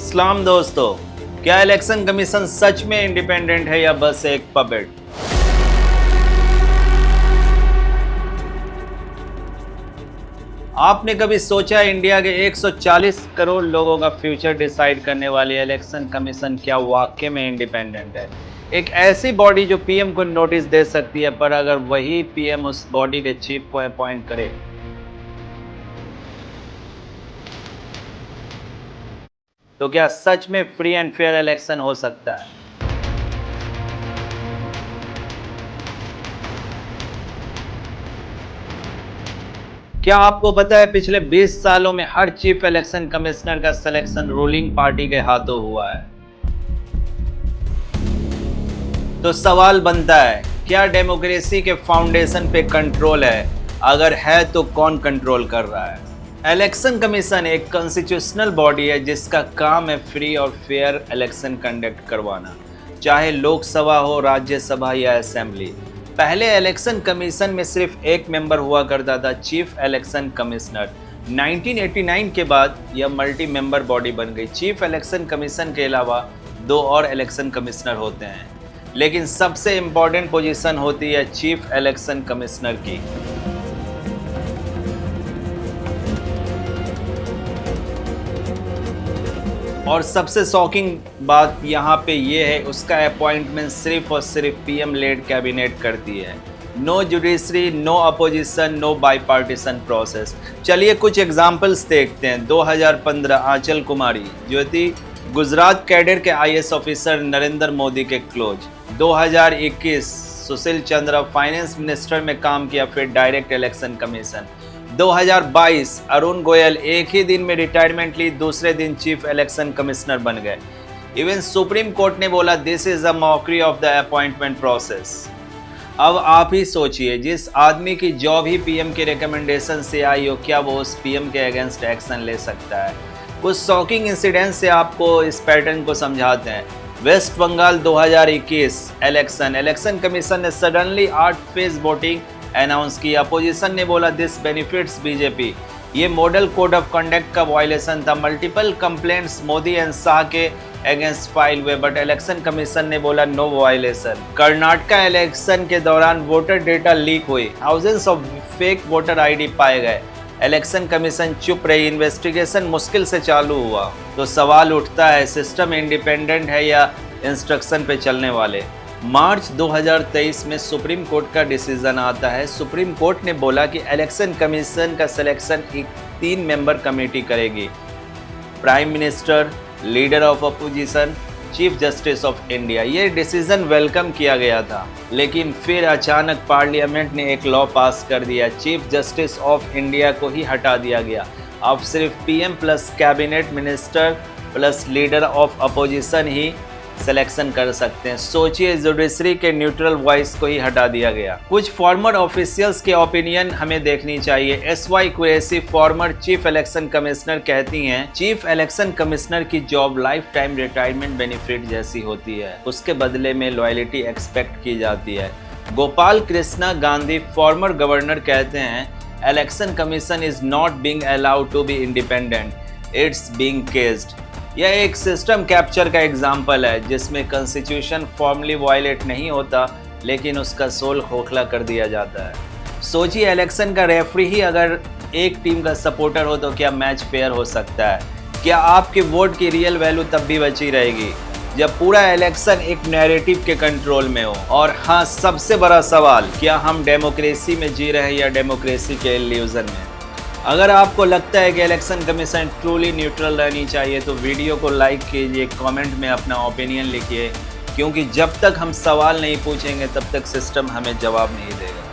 सलाम दोस्तों, क्या इलेक्शन कमीशन सच में इंडिपेंडेंट है या बस एक पपेट? आपने कभी सोचा इंडिया के 140 करोड़ लोगों का फ्यूचर डिसाइड करने वाली इलेक्शन कमीशन क्या वाकई में इंडिपेंडेंट है? एक ऐसी बॉडी जो पीएम को नोटिस दे सकती है, पर अगर वही पीएम उस बॉडी के चीफ को अपॉइंट करे तो क्या सच में फ्री एंड फेयर इलेक्शन हो सकता है? क्या आपको पता है पिछले 20 सालों में हर चीफ इलेक्शन कमिश्नर का सिलेक्शन रूलिंग पार्टी के हाथों हुआ है? तो सवाल बनता है, क्या डेमोक्रेसी के फाउंडेशन पे कंट्रोल है? अगर है तो कौन कंट्रोल कर रहा है? इलेक्शन कमीशन एक कॉन्स्टिट्यूशनल बॉडी है जिसका काम है फ्री और फेयर इलेक्शन कंडक्ट करवाना, चाहे लोकसभा हो, राज्यसभा या असेंबली। पहले इलेक्शन कमीशन में सिर्फ एक मेंबर हुआ करता था, चीफ इलेक्शन कमिश्नर। 1989 के बाद यह मल्टी मेंबर बॉडी बन गई। चीफ इलेक्शन कमीशन के अलावा 2 और इलेक्शन कमिश्नर होते हैं, लेकिन सबसे इम्पोर्टेंट पोजीशन होती है चीफ इलेक्शन कमिश्नर की। और सबसे शॉकिंग बात यहाँ पे ये है, उसका अपॉइंटमेंट सिर्फ और सिर्फ पीएम लेड कैबिनेट करती है। No judiciary, no opposition, no bipartisan process. चलिए कुछ एग्जांपल्स देखते हैं। 2015 आंचल कुमारी जो थी गुजरात कैडर के आईएएस ऑफिसर नरेंद्र मोदी के close. 2021 Sushil Chandra finance minister में काम किया, फिर direct election commission. 2022 Arun Goyal एक ही दिन में रिटायरमेंट ली, दूसरे दिन चीफ इलेक्शन कमिश्नर बन गए। इवन सुप्रीम कोर्ट ने बोला this is a mockery of the appointment process. अब आप ही सोचिए, जिस आदमी की जॉब ही पीएम के रिकमेंडेशन से आई हो, क्या वो उस पीएम के अगेंस्ट एक्शन ले सकता है? कुछ शॉकिंग इंसिडेंट से आपको इस पैटर्न को समझाते हैं। वेस्ट बंगाल 2021 इलेक्शन कमीशन ने सडनली 8 फेज वोटिंग अनाउंस किया। अपोजिशन ने बोला दिस बेनिफिट्स बीजेपी। ये मॉडल कोड ऑफ कंडक्ट का वायलेशन था। Multiple complaints Modi and Shah के अगेंस्ट फाइल हुए, बट इलेक्शन कमीशन ने बोला नो वायलेशन। कर्नाटका इलेक्शन के दौरान वोटर डेटा लीक हुई, thousands of fake voter ID पाए गए। इलेक्शन कमीशन चुप रही, इन्वेस्टिगेशन मुश्किल से चालू हुआ। तो सवाल उठता है, सिस्टम इंडिपेंडेंट है या इंस्ट्रक्शन पे चलने वाले? मार्च 2023 में सुप्रीम कोर्ट का डिसीजन आता है। सुप्रीम कोर्ट ने बोला कि इलेक्शन कमीशन का सिलेक्शन एक 3 मेंबर कमेटी करेगी, prime minister, leader of opposition, chief justice of India. ये डिसीजन वेलकम किया गया था, लेकिन फिर अचानक पार्लियामेंट ने एक लॉ पास कर दिया, चीफ जस्टिस ऑफ इंडिया को ही हटा दिया गया। अब सिर्फ PM plus cabinet minister plus leader of opposition he selection कर सकते हैं। सोचिए, जुडिशरी के न्यूट्रल वॉइस को ही हटा दिया गया। कुछ फॉर्मर ऑफिशियल्स के ओपिनियन हमें देखनी चाहिए। SY Qureshi former chief election commissioner कहती हैं चीफ इलेक्शन कमिश्नर की job life time retirement benefit जैसी होती है, उसके बदले में लॉयल्टी एक्सपेक्ट की जाती है। गोपाल कृष्णा गांधी फॉर्मर गवर्नर कहते हैं election commission is not being allowed to be independent, it's being caged. यह एक सिस्टम कैप्चर का एग्जाम्पल है जिसमें कॉन्स्टिट्यूशन फॉर्मली वायलेट नहीं होता, लेकिन उसका सोल खोखला कर दिया जाता है। सोचिए, इलेक्शन का रेफरी ही अगर एक टीम का सपोर्टर हो तो क्या मैच फेयर हो सकता है? क्या आपके वोट की रियल वैल्यू तब भी बची रहेगी जब पूरा इलेक्शन एक नैरेटिव के कंट्रोल में हो? और हाँ, सबसे बड़ा सवाल, क्या हम डेमोक्रेसी में जी रहे हैं या डेमोक्रेसी के इल्यूजन में? अगर आपको लगता है कि इलेक्शन कमीशन ट्रूली न्यूट्रल रहनी चाहिए तो वीडियो को लाइक कीजिए, कमेंट में अपना ओपिनियन लिखिए, क्योंकि जब तक हम सवाल नहीं पूछेंगे तब तक सिस्टम हमें जवाब नहीं देगा।